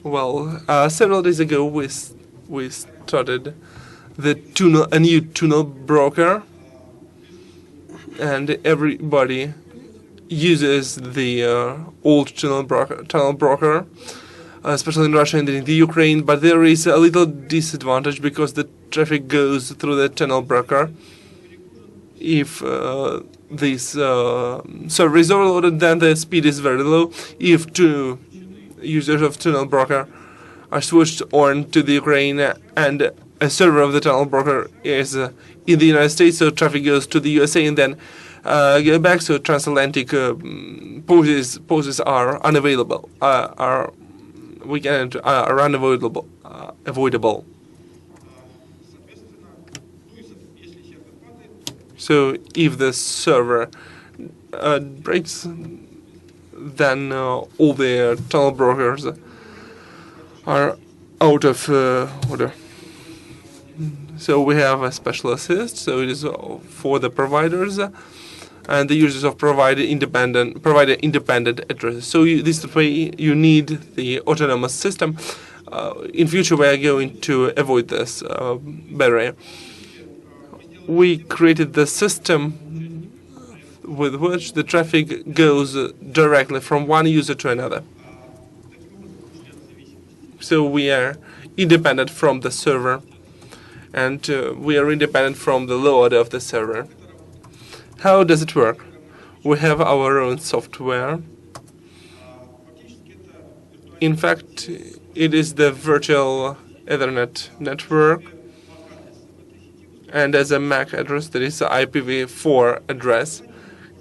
Well, several days ago we started a new tunnel broker, and everybody uses the old tunnel broker, especially in Russia and in the Ukraine. But there is a little disadvantage because the traffic goes through the tunnel broker. If this server is overloaded, then the speed is very low. If two users of tunnel broker are switched on to the Ukraine and a server of the tunnel broker is in the United States, so traffic goes to the USA and then go back. So transatlantic poses are unavailable, are unavoidable, avoidable. So if the server breaks, then all the tunnel brokers are out of order. So we have a special assist. So it is for the providers and the users of provider independent addresses. So this way you need the autonomous system. In future, we are going to avoid this barrier. We created the system with which the traffic goes directly from one user to another. So we are independent from the server, and we are independent from the load of the server. How does it work? We have our own software. In fact, it is the virtual Ethernet network, and as a MAC address, that is the IPv4 address.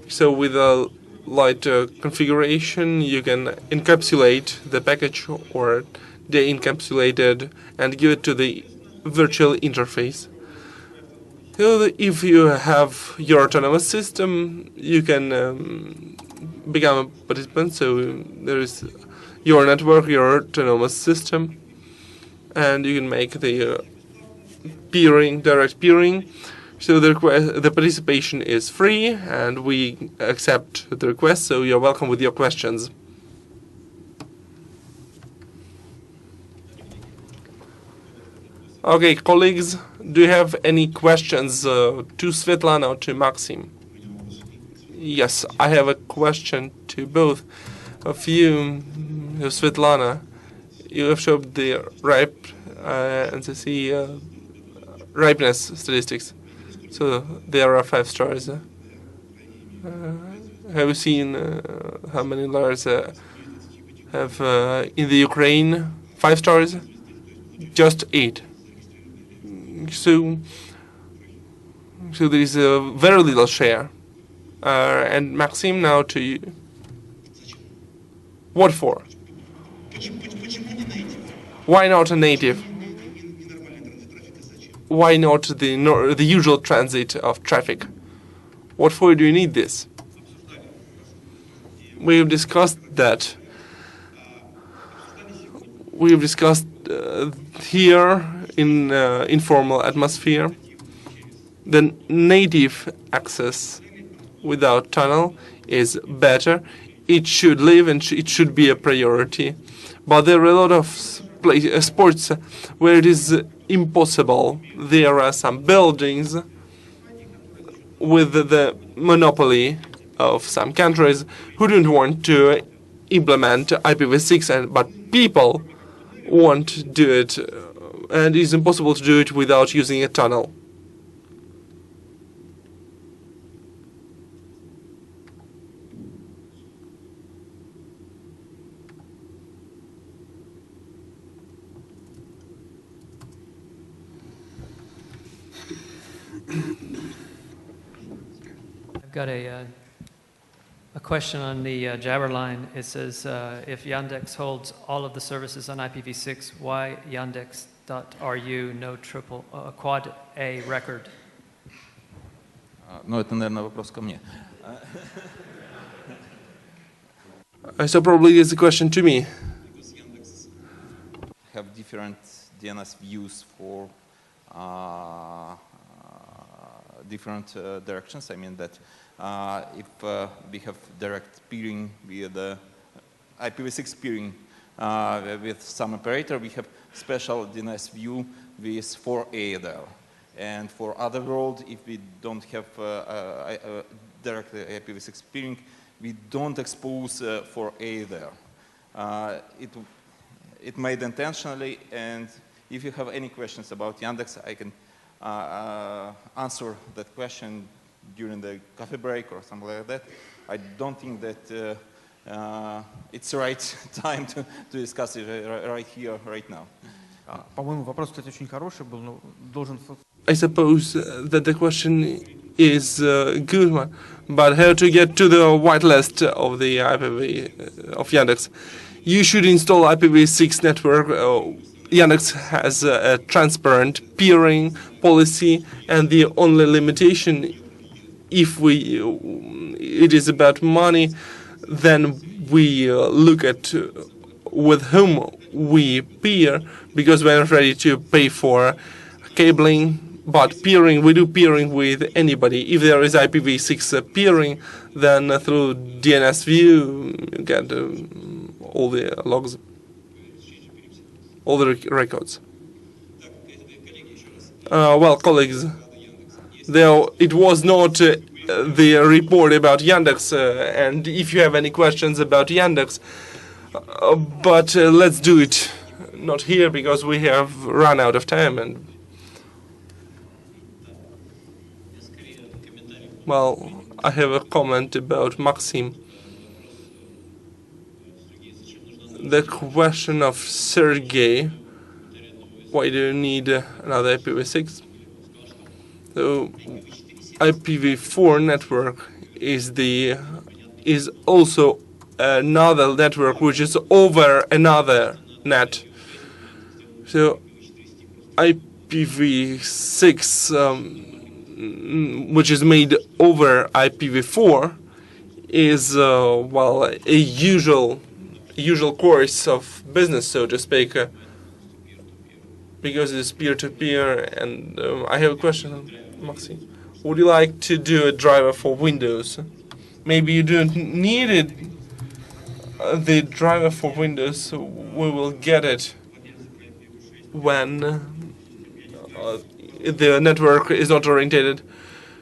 So with a light configuration, you can encapsulate the package or de-encapsulate it and give it to the virtual interface. So if you have your autonomous system, you can become a participant. So there is your network, your autonomous system, and you can make the direct peering. So the participation is free, and we accept the request. So you're welcome with your questions. Okay, colleagues, do you have any questions to Svetlana or to Maxim? Yes, I have a question to both of you. Svetlana, you have showed the NCC ripeness statistics. So there are 5 stars. Have you seen how many layers have in the Ukraine 5 stars? Just 8. So there is a very little share. And Maxim, now to you. What for? Why not a native? Why not the usual transit of traffic? What for do you need this? We've discussed that. We've discussed here in informal atmosphere. The native access without tunnel is better. It should live and it should be a priority. But there are a lot of sports where it is impossible. There are some buildings with the monopoly of some countries who don't want to implement IPv6, but people want to do it, and it's impossible to do it without using a tunnel. I've got a question on the Jabber line. It says if Yandex holds all of the services on IPv6, why Yandex.ru no quad A record? Ну, это, наверное, вопрос ко мне. So probably it's a question to me. Have different DNS views for different directions. I mean that if we have direct peering via the IPv6 peering with some operator, we have special DNS view with 4A there. And for other world, if we don't have directly IPv6 peering, we don't expose 4A there. It made intentionally, and if you have any questions about Yandex, I can answer that question during the coffee break or something like that. I don't think that it's the right time to discuss it right here, right now. По-моему, вопрос, кстати, очень хороший был, но должен... I suppose that the question is a good one, but how to get to the whitelist of the IPv of Yandex? You should install IPv6 network. Yandex has a transparent peering policy, and the only limitation, if it is about money, then we look at with whom we peer, because we're not ready to pay for cabling. But peering, we do peering with anybody. If there is IPv6 peering, then through DNS view, you get all the logs, all the records. Well, colleagues, it was not the report about Yandex, and if you have any questions about Yandex, but let's do it not here because we have run out of time. And well, I have a comment about Maxim. The question of Sergey, why do you need another IPv6? So IPv4 network is also another network which is over another net. So IPv6 which is made over IPv4 is well, a usual course of business, so to speak, because it's peer-to-peer. And I have a question, Maxi. Would you like to do a driver for Windows? Maybe you don't need it. The driver for Windows, we will get it when the network is not oriented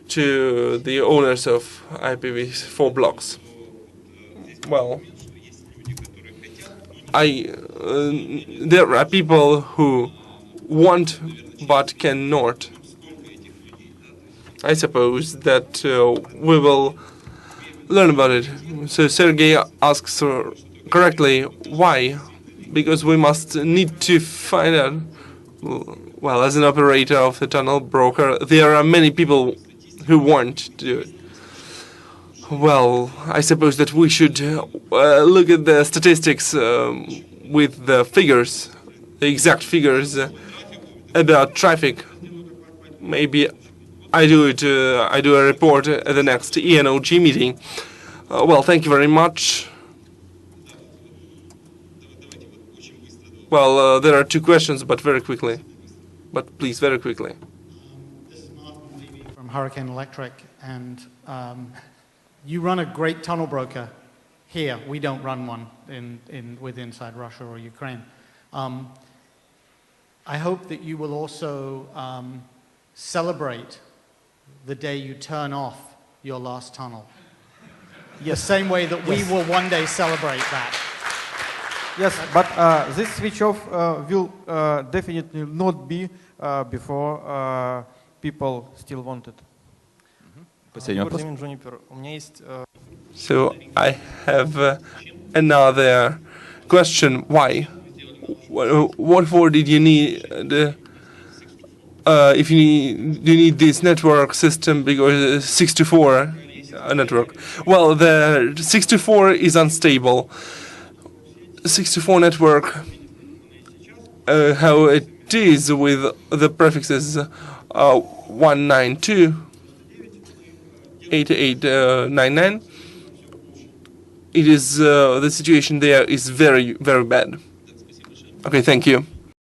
to the owners of IPv4 blocks. Well, there are people who want but cannot. I suppose that we will learn about it. So Sergey asks correctly why, because we need to find out. Well, as an operator of the tunnel broker, there are many people who want to do it. Well, I suppose that we should look at the statistics with the figures, the exact figures about traffic. Maybe I do a report at the next Enog meeting. Well, thank you very much. Well, there are two questions, but very quickly. But please, very quickly. This is Martin from Hurricane Electric, and you run a great tunnel broker here. We don't run one inside Russia or Ukraine. I hope that you will also celebrate the day you turn off your last tunnel. The same way that we will one day celebrate that. Yes, but this switch off will definitely not be before people still want it. So I have another question. Why? What for did you need? If you need this network system, because 64 network. Well, the 64 is unstable. 64 network, how it is with the prefixes 192.88.99. It is the situation there is very, very bad. Okay, thank you.